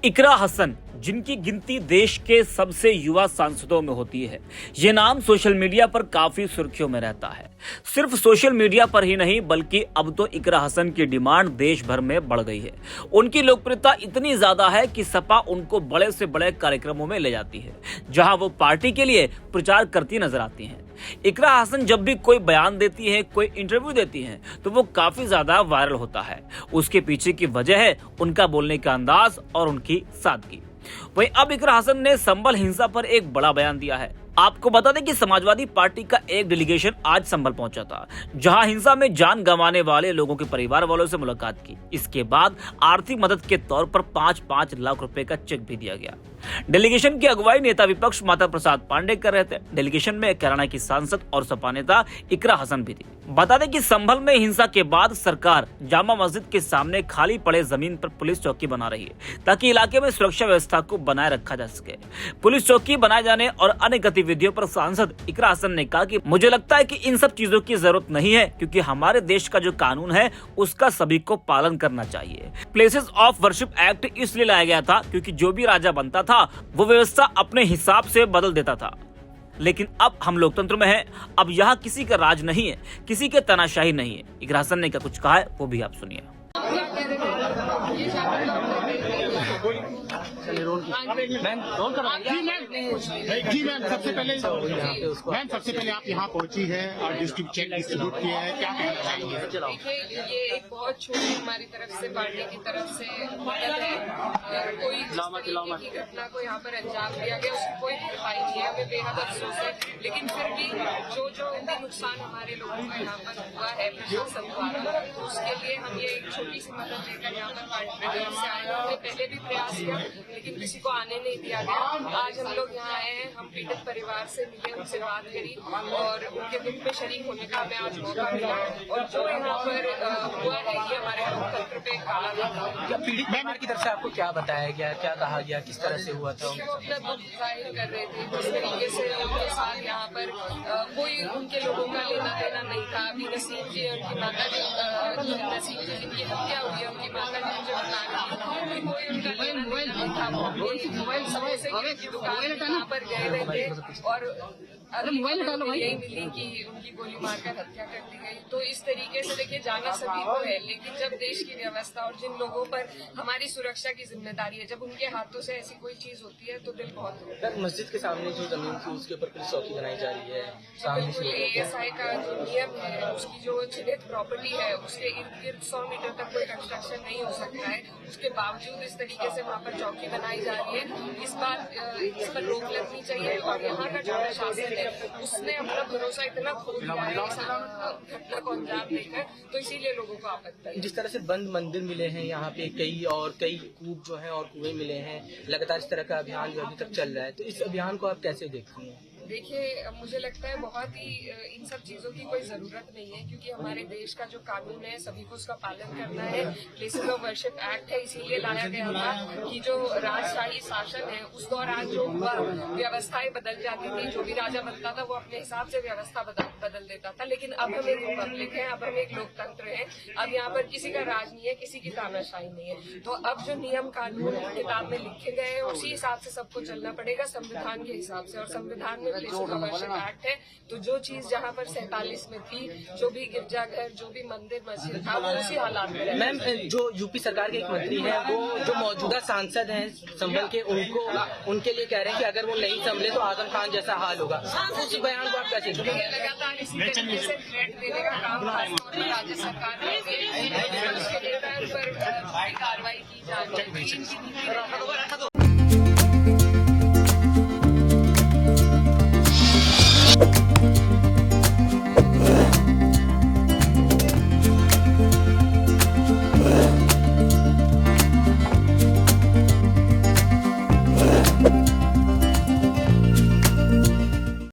इकरा हसन, जिनकी गिनती देश के सबसे युवा सांसदों में होती है, ये नाम सोशल मीडिया पर काफी सुर्खियों में रहता है। सिर्फ सोशल मीडिया पर ही नहीं बल्कि अब तो इकरा हसन की डिमांड देश भर में बढ़ गई है। उनकी लोकप्रियता इतनी ज्यादा है कि सपा उनको बड़े से बड़े कार्यक्रमों में ले जाती है, जहां वो पार्टी के लिए प्रचार करती नजर आती हैं। इकरा हसन जब भी कोई बयान देती है, कोई इंटरव्यू देती हैं, तो वो काफी ज्यादा वायरल होता है। उसके पीछे की वजह है उनका बोलने का अंदाज और उनकी सादगी। वहीं अब इकरा हसन ने संभल हिंसा पर एक बड़ा बयान दिया है। आपको बता दें कि समाजवादी पार्टी का एक डेलीगेशन आज संभल पहुंचा था, जहां हिंसा में जान गंवाने वाले लोगों के परिवार वालों से मुलाकात की। इसके बाद आर्थिक मदद के तौर पर 5-5 लाख रुपए का चेक भी दिया गया। डेलीगेशन की अगुवाई नेता विपक्ष माता प्रसाद पांडे कर रहे थे। डेलीगेशन में कैराना की सांसद और सपा नेता इकरा हसन भी थी। बता दें कि संभल में हिंसा के बाद सरकार जामा मस्जिद के सामने खाली पड़े जमीन पर पुलिस चौकी बना रही है, ताकि इलाके में सुरक्षा व्यवस्था को बनाए रखा जा सके। पुलिस चौकी बनाए जाने और अन्य गतिविधियों पर सांसद इकरा हसन ने कहा कि मुझे लगता है कि इन सब चीजों की जरूरत नहीं है, क्योंकि हमारे देश का जो कानून है उसका सभी को पालन करना चाहिए। प्लेसेस ऑफ वर्शिप एक्ट इसलिए लाया गया था क्योंकि जो भी राजा बनता था वो व्यवस्था अपने हिसाब से बदल देता था, लेकिन अब हम लोकतंत्र में हैं। अब यहाँ किसी का राज नहीं है, किसी के तानाशाही नहीं है। इकरा हसन ने क्या कुछ कहा है वो भी आप सुनिए। जी मैम, सबसे पहले आप यहाँ पहुंची है और डिस्ट्रिक्ट चेक डिस्ट्रीब्यूट किया है, क्या कहना चाहिए? देखिए, ये एक बहुत छोटी हमारी तरफ से, पार्टी की तरफ से मदद है। कोई की घटना को यहाँ पर अंजाम दिया गया, उसकी कोई भरपाई नहीं है, हमें बेहद अफसोस है। लेकिन फिर भी जो भी नुकसान हमारे लोगों का यहाँ पर हुआ है प्रशासन द्वारा, तो उसके लिए हम ये एक छोटी सी मदद लेकर यहाँ पर पार्टी की तरफ से आए हैं। हमने पहले भी प्रयास किया लेकिन किसी को आने नहीं दिया गया। आज हम लोग यहाँ आए हैं, हम पीड़ित परिवार से मिले, उनसे बात करी और उनके दुख में शरीक होने का हमें आज मौका मिला। और जो यहाँ पर हुआ है ये हमारे लोकतंत्र पे काला था। पीड़ित परिवार की तरफ से आपको क्या बताया गया, क्या कहा गया, किस तरह से हुआ था? वो अपना दुख जाहिर कर रहे थे, जिस तरीके से उनके साथ यहाँ पर कोई उनके लोगों का लेना देना नहीं था। अभी नसीम जी, उनकी माता जी, नसीम जी जिनकी हत्या हुई है, उनकी माता जी मुझे बता रही थी कोई उनका लेना देना नहीं था। मोबाइल समोसे की दुकान यहाँ पर गए थे और यही मिली कि उनकी गोली मारकर हत्या कर दी गई। तो इस तरीके से देखिए, जाना सभी को है, लेकिन जब देश की व्यवस्था और जिन लोगों पर हमारी सुरक्षा की जिम्मेदारी है, जब उनके हाथों से ऐसी कोई चीज होती है तो दिल बहुत होता है। मस्जिद के सामने जो जमीन थी उसके ऊपर पुलिस चौकी बनाई जा रही है। बिल्कुल, ASI का जो नियम है, उसकी जो चिन्हित प्रॉपर्टी है, उसके इर्द गिर्द 100 मीटर तक कोई कंस्ट्रक्शन नहीं हो सकता है। उसके बावजूद इस तरीके से वहाँ पर चौकी बनाई जा रही है। इस पर रोक लगनी चाहिए। और यहाँ का जो प्रशासन है उसने अपना भरोसा इतना खो दिया है घटना को अंजाम देकर, तो इसीलिए लोगों को आपत्ति है। जिस तरह से बंद मंदिर मिले हैं यहाँ पे, कई कूप जो हैं और कुएं मिले हैं, लगातार इस तरह का अभियान जो अभी तक चल रहा है, तो इस अभियान को आप कैसे देखती हैं? देखिए, मुझे लगता है बहुत ही इन सब चीजों की कोई जरूरत नहीं है, क्योंकि हमारे देश का जो कानून है सभी को उसका पालन करना है। प्लेसेस ऑफ वर्शिप एक्ट है, इसीलिए लाया गया था कि जो राजशाही शासन है उस दौरान जो हुआ, व्यवस्थाएं बदल जाती थी। जो भी राजा बनता था वो अपने हिसाब से व्यवस्था बदल देता था। लेकिन अब हम एक रिपब्लिक है, अब हम एक लोकतंत्र है। अब यहाँ पर किसी का राज नहीं है, किसी की तानाशाही नहीं है। तो अब जो नियम कानून किताब में लिखे गए हैं उसी हिसाब से सबको चलना पड़ेगा, संविधान के हिसाब से। और संविधान में वर्शिप एक्ट है, तो जो चीज जहाँ पर 47 में थी, जो भी गिरजाघर, जो भी मंदिर मस्जिद था, वो उसी हालात में। मैम, जो यूपी सरकार के एक मंत्री हैं, वो जो मौजूदा सांसद हैं संभल के, उनके लिए कह रहे हैं कि अगर वो नहीं संभले तो आजम खान जैसा हाल होगा। उस बयान को आप कैसे देखते हैं? लगातार इसी तरीके से थ्रेट देने का काम राज्य सरकार कर रही है, उसके पर कार्रवाई की जा रही है।